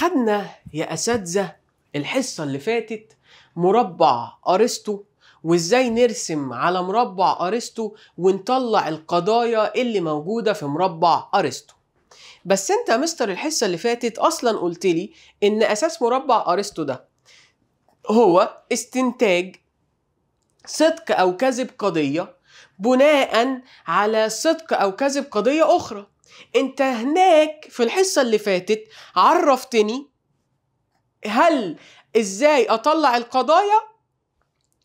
خدنا يا أساتذة الحصة اللي فاتت مربع أرسطو، وإزاي نرسم على مربع أرسطو ونطلع القضايا اللي موجودة في مربع أرسطو. بس أنت يا مستر الحصة اللي فاتت أصلا قلت لي إن أساس مربع أرسطو ده هو استنتاج صدق أو كذب قضية بناء على صدق أو كذب قضية أخرى. أنت هناك في الحصة اللي فاتت عرفتني إزاي أطلع القضايا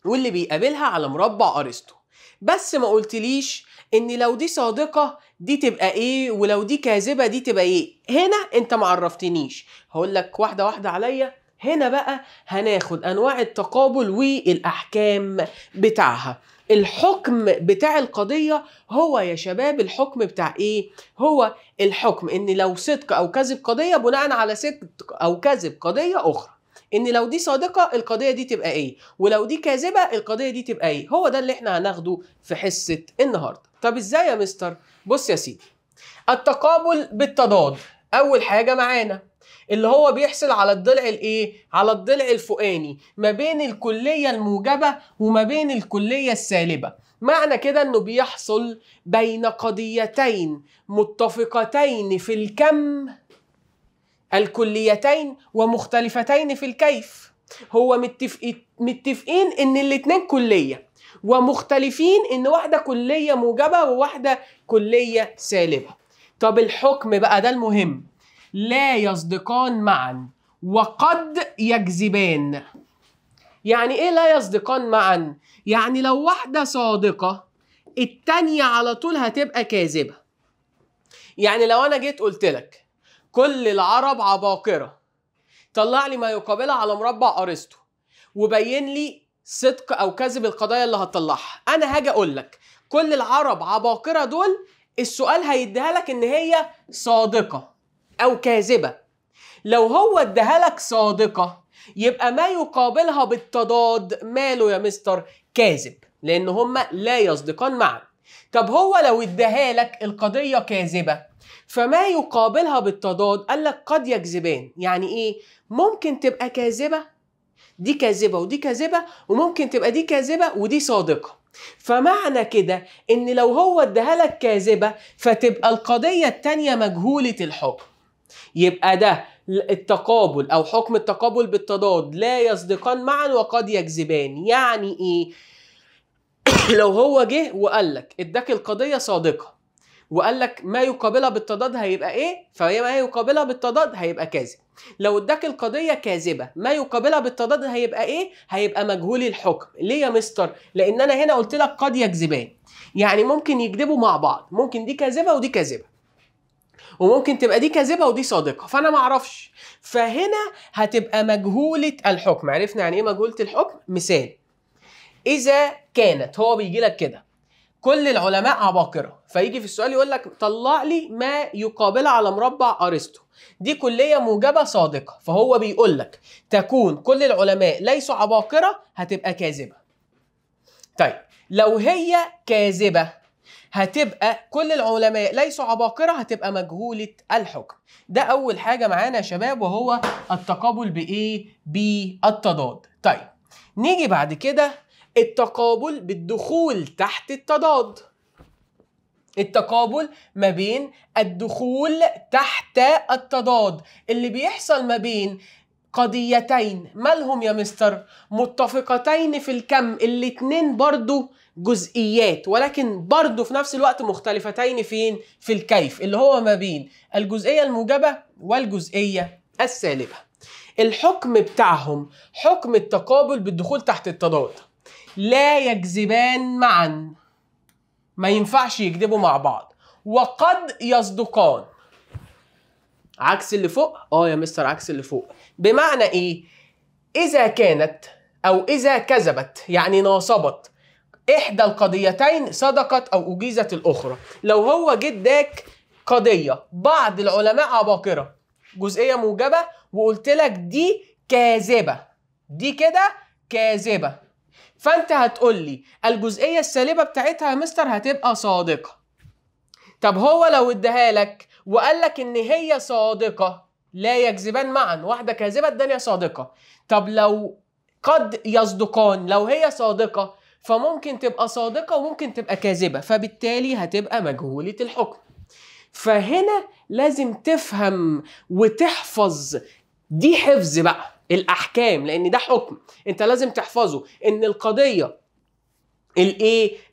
واللي بيقابلها على مربع أرسطو، بس ما قلتليش إن لو دي صادقة دي تبقى إيه ولو دي كاذبة دي تبقى إيه. هنا أنت ما عرفتنيش، هقول لك واحدة واحدة عليا. هنا بقى هناخد أنواع التقابل والأحكام بتاعها. الحكم بتاع القضية هو يا شباب الحكم بتاع إيه؟ هو الحكم إن لو صدق أو كذب قضية بناء على صدق أو كذب قضية أخرى، إن لو دي صادقة القضية دي تبقى إيه، ولو دي كاذبة القضية دي تبقى إيه. هو ده اللي إحنا هناخده في حصة النهاردة. طب إزاي يا مستر؟ بص يا سيدي، التقابل بالتضاد أول حاجة معانا اللي هو بيحصل على الضلع الايه؟ على الضلع الفوقاني ما بين الكلية الموجبة وما بين الكلية السالبة. معنى كده انه بيحصل بين قضيتين متفقتين في الكم الكليتين ومختلفتين في الكيف. هو متفقين ان الاتنين كلية ومختلفين ان واحدة كلية موجبة وواحدة كلية سالبة. طب الحكم بقى ده المهم، لا يصدقان معا وقد يكذبان. يعني ايه لا يصدقان معا؟ يعني لو واحدة صادقة التانية على طول هتبقى كاذبة. يعني لو انا جيت قلت لك كل العرب عباقرة، طلع لي ما يقابلها على مربع أرسطو وبين لي صدق او كذب القضايا اللي هتطلعها. انا هاجي اقول لك كل العرب عباقرة دول، السؤال هيديها لك ان هي صادقة أو كاذبة. لو هو اداها لك صادقة يبقى ما يقابلها بالتضاد ماله يا مستر؟ كاذب، لأن هما لا يصدقان معا. طب هو لو اداها لك القضية كاذبة فما يقابلها بالتضاد قال لك قد يكذبان. يعني إيه؟ ممكن تبقى كاذبة، دي كاذبة ودي كاذبة، وممكن تبقى دي كاذبة ودي صادقة. فمعنى كده إن لو هو اداها لك كاذبة فتبقى القضية التانية مجهولة الحكم. يبقى ده التقابل أو حكم التقابل بالتضاد لا يصدقان معا وقد يكذبان. يعني إيه؟ لو هو جه وقال لك اداك القضية صادقة وقال لك ما يقابلها بالتضاد هيبقى إيه؟ فهي ما يقابلها بالتضاد هيبقى كاذب. لو اداك القضية كاذبة ما يقابلها بالتضاد هيبقى إيه؟ هيبقى مجهول الحكم. ليه يا مستر؟ لأن أنا هنا قلت لك قد يكذبان، يعني ممكن يكذبوا مع بعض، ممكن دي كاذبة ودي كاذبة، وممكن تبقى دي كاذبة ودي صادقة، فأنا معرفش. فهنا هتبقى مجهولة الحكم. عرفنا يعني إيه مجهولة الحكم؟ مثال، إذا كانت هو بيجي لك كده كل العلماء عباقرة، فيجي في السؤال يقول لك طلع لي ما يقابلها على مربع أرسطو، دي كلية موجبة صادقة، فهو بيقول لك تكون كل العلماء ليسوا عباقرة هتبقى كاذبة. طيب لو هي كاذبة هتبقى كل العلماء ليسوا عباقرة هتبقى مجهولة الحكم. ده أول حاجة معانا يا شباب، وهو التقابل بإيه؟ بالتضاد. طيب نيجي بعد كده التقابل بالدخول تحت التضاد. التقابل ما بين الدخول تحت التضاد اللي بيحصل ما بين قضيتين مالهم يا مستر؟ متفقتين في الكم، الاتنين برضو جزئيات ولكن برضو في نفس الوقت مختلفتين فين؟ في الكيف، اللي هو ما بين الجزئية الموجبة والجزئية السالبة. الحكم بتاعهم حكم التقابل بالدخول تحت التضاد، لا يكذبان معا، ما ينفعش يكذبوا مع بعض، وقد يصدقان. عكس اللي فوق؟ يا مستر عكس اللي فوق. بمعنى ايه؟ اذا كانت او اذا كذبت يعني ناصبت احدى القضيتين صدقت او اجيزت الاخرى. لو هو جداك قضية بعض العلماء عباقرة جزئية موجبة وقلت لك دي كاذبة، دي كده كاذبة، فانت هتقول لي الجزئية السالبة بتاعتها يا مستر هتبقى صادقة. طب هو لو اداها لك وقال لك ان هي صادقة لا يكذبان معا، واحدة كاذبة التانية صادقة. طب لو قد يصدقان، لو هي صادقة فممكن تبقى صادقة وممكن تبقى كاذبة، فبالتالي هتبقى مجهولة الحكم. فهنا لازم تفهم وتحفظ، دي حفظ بقى الأحكام، لأن ده حكم أنت لازم تحفظه. إن القضية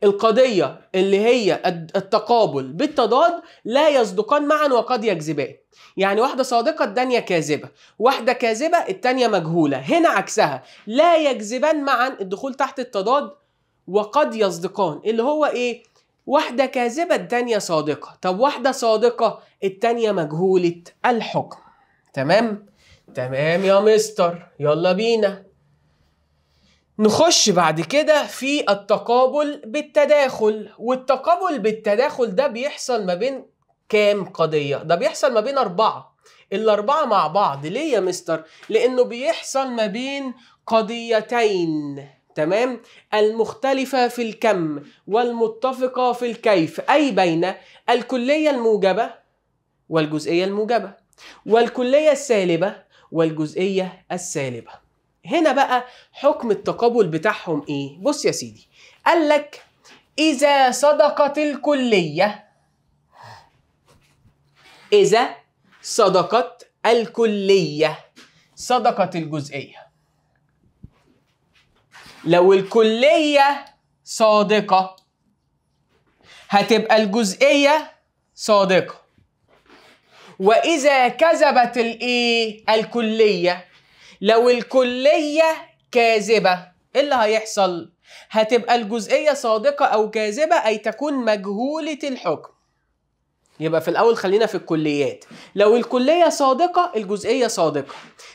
القضية اللي هي التقابل بالتضاد لا يصدقان معا وقد يكذبان. يعني واحدة صادقة التانية كاذبة، واحدة كاذبة التانية مجهولة. هنا عكسها، لا يكذبان معا الدخول تحت التضاد، وقد يصدقان اللي هو ايه؟ واحدة كاذبة التانية صادقة. طب واحدة صادقة التانية مجهولة الحكم. تمام؟ تمام يا مستر، يلا بينا نخش بعد كده في التقابل بالتداخل. والتقابل بالتداخل ده بيحصل ما بين كام قضية؟ ده بيحصل ما بين 4. الأربعة مع بعض. ليه يا مستر؟ لأنه بيحصل ما بين قضيتين، تمام؟ المختلفة في الكم والمتفقة في الكيف، أي بين الكلية الموجبة والجزئية الموجبة، والكلية السالبة والجزئية السالبة. هنا بقى حكم التقابل بتاعهم ايه؟ بص يا سيدي، قال لك إذا صدقت الكلية، إذا صدقت الكلية صدقت الجزئية. لو الكلية صادقة هتبقى الجزئية صادقة. وإذا كذبت الكلية، لو الكلية كاذبة ايه اللي هيحصل؟ هتبقى الجزئية صادقة أو كاذبة، أي تكون مجهولة الحكم. يبقى في الأول خلينا في الكليات. لو الكلية صادقة الجزئية صادقة.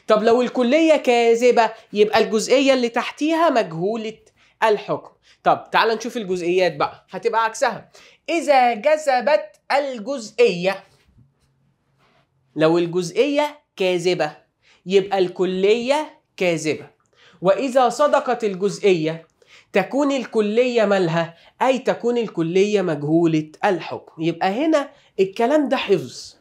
طب لو الكلية كاذبة يبقى الجزئية اللي تحتيها مجهولة الحكم. طب تعال نشوف الجزئيات بقى، هتبقى عكسها. إذا جذبت الجزئية، لو الجزئية كاذبة يبقى الكلية كاذبة. وإذا صدقت الجزئية تكون الكلية مالها؟ أي تكون الكلية مجهولة الحكم. يبقى هنا الكلام ده حفظ.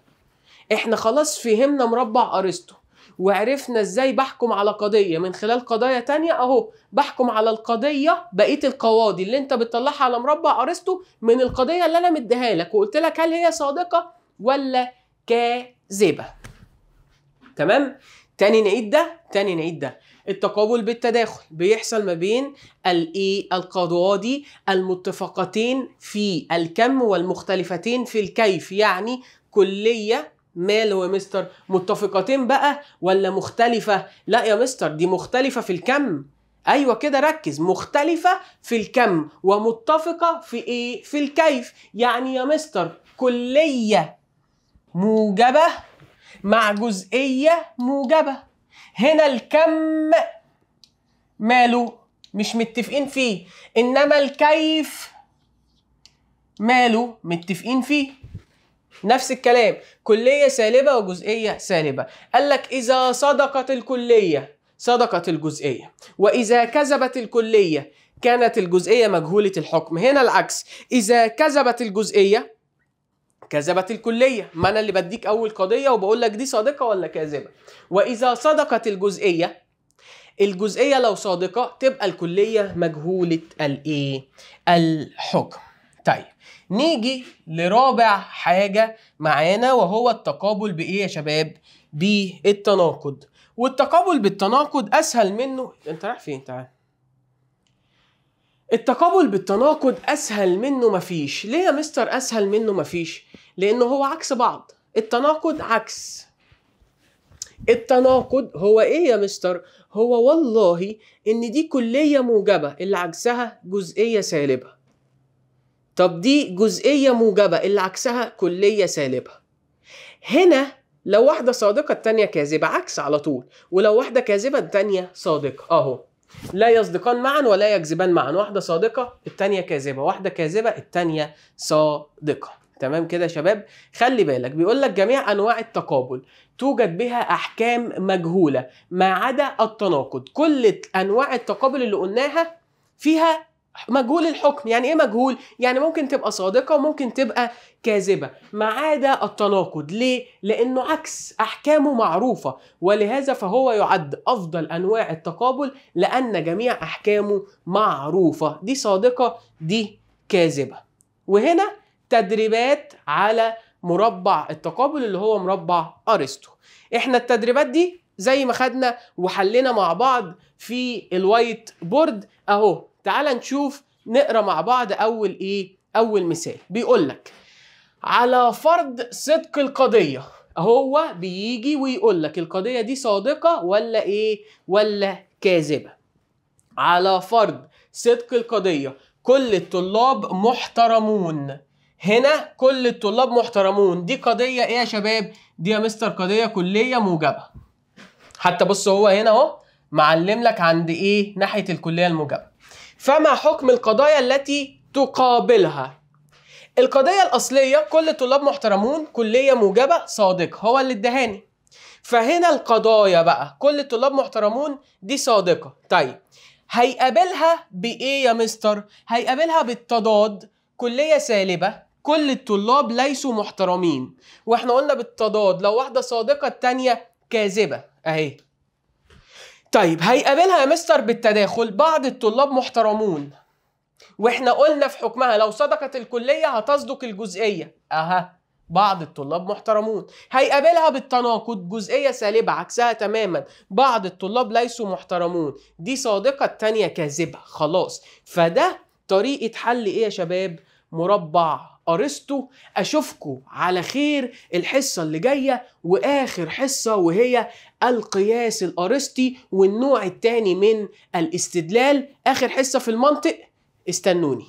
احنا خلاص فهمنا مربع أرسطو، وعرفنا ازاي بحكم على قضية من خلال قضايا تانية. اهو بحكم على القضية، بقية القواضي اللي انت بتطلعها على مربع أرسطو من القضية اللي انا مديها لك، وقلت لك هل هي صادقة ولا كاذبة. تمام؟ تاني نعيد ده. التقابل بالتداخل بيحصل ما بين القواضي المتفقتين في الكم والمختلفتين في الكيف. يعني كلية ماله يا مستر؟ متفقتين بقى ولا مختلفة؟ لا يا مستر، دي مختلفة في الكم. ايوه كده ركز، مختلفة في الكم ومتفقة في في الكيف. يعني يا مستر كلية موجبة مع جزئية موجبة، هنا الكم ماله؟ مش متفقين فيه، إنما الكيف ماله؟ متفقين فيه. نفس الكلام، كلية سالبة وجزئية سالبة. قال لك إذا صدقت الكلية صدقت الجزئية، وإذا كذبت الكلية كانت الجزئية مجهولة الحكم. هنا العكس، إذا كذبت الجزئية كذبت الكلية. ما أنا اللي بديك أول قضية وبقول لك دي صادقة ولا كاذبة. وإذا صدقت الجزئية لو صادقة تبقى الكلية مجهولة الحكم. طيب نيجي لرابع حاجة معانا، وهو التقابل بإيه يا شباب؟ بالتناقض. والتقابل بالتناقض أسهل منه. أنت رايح فين؟ تعال. التقابل بالتناقض أسهل منه مفيش. ليه يا مستر أسهل منه مفيش؟ لأنه هو عكس بعض. التناقض عكس. التناقض هو إيه يا مستر؟ هو والله إن دي كلية موجبة اللي عكسها جزئية سالبة. طب دي جزئية موجبة اللي عكسها كلية سالبة. هنا لو واحدة صادقة التانية كاذبة، عكس على طول. ولو واحدة كاذبة التانية صادقة. أهو لا يصدقان معا ولا يكذبان معا، واحدة صادقة التانية كاذبة، واحدة كاذبة التانية صادقة. تمام كده يا شباب؟ خلي بالك بيقول لك جميع أنواع التقابل توجد بها أحكام مجهولة ما عدا التناقض. كل أنواع التقابل اللي قلناها فيها مجهول الحكم. يعني ايه مجهول؟ يعني ممكن تبقى صادقة وممكن تبقى كاذبة، ما عدا التناقض. ليه؟ لأنه عكس، أحكامه معروفة، ولهذا فهو يعد أفضل أنواع التقابل لأن جميع أحكامه معروفة. دي صادقة، دي كاذبة. وهنا تدريبات على مربع التقابل اللي هو مربع أرسطو. احنا التدريبات دي زي ما خدنا وحلنا مع بعض في الوايت بورد اهو. تعال نشوف، نقرا مع بعض اول مثال. بيقول لك على فرض صدق القضيه. هو بيجي ويقول لك القضيه دي صادقه ولا ولا كاذبه. على فرض صدق القضيه كل الطلاب محترمون. هنا كل الطلاب محترمون، دي قضيه ايه يا شباب؟ دي يا مستر قضيه كليه موجبه. حتى بص هو هنا اهو معلم لك عند ناحيه الكليه الموجبه. فما حكم القضايا التي تقابلها؟ القضيه الاصليه كل الطلاب محترمون كليه موجبه صادقه، هو اللي ادهاني. فهنا القضايا بقى كل الطلاب محترمون دي صادقه. طيب هيقابلها بايه يا مستر؟ هيقابلها بالتضاد كليه سالبه كل الطلاب ليسوا محترمين. واحنا قلنا بالتضاد لو واحده صادقه الثانيه كاذبه اهي. طيب هيقابلها يا مستر بالتداخل بعض الطلاب محترمون، واحنا قلنا في حكمها لو صدقت الكليه هتصدق الجزئيه بعض الطلاب محترمون. هيقابلها بالتناقض جزئيه سالبه عكسها تماما بعض الطلاب ليسوا محترمون، دي صادقه الثانيه كاذبه. خلاص، فده طريقه حل يا شباب؟ مربع أرسطو. أشوفكم على خير الحصة اللي جاية وآخر حصة، وهي القياس الأرسطي والنوع الثاني من الاستدلال. آخر حصة في المنطق، استنوني.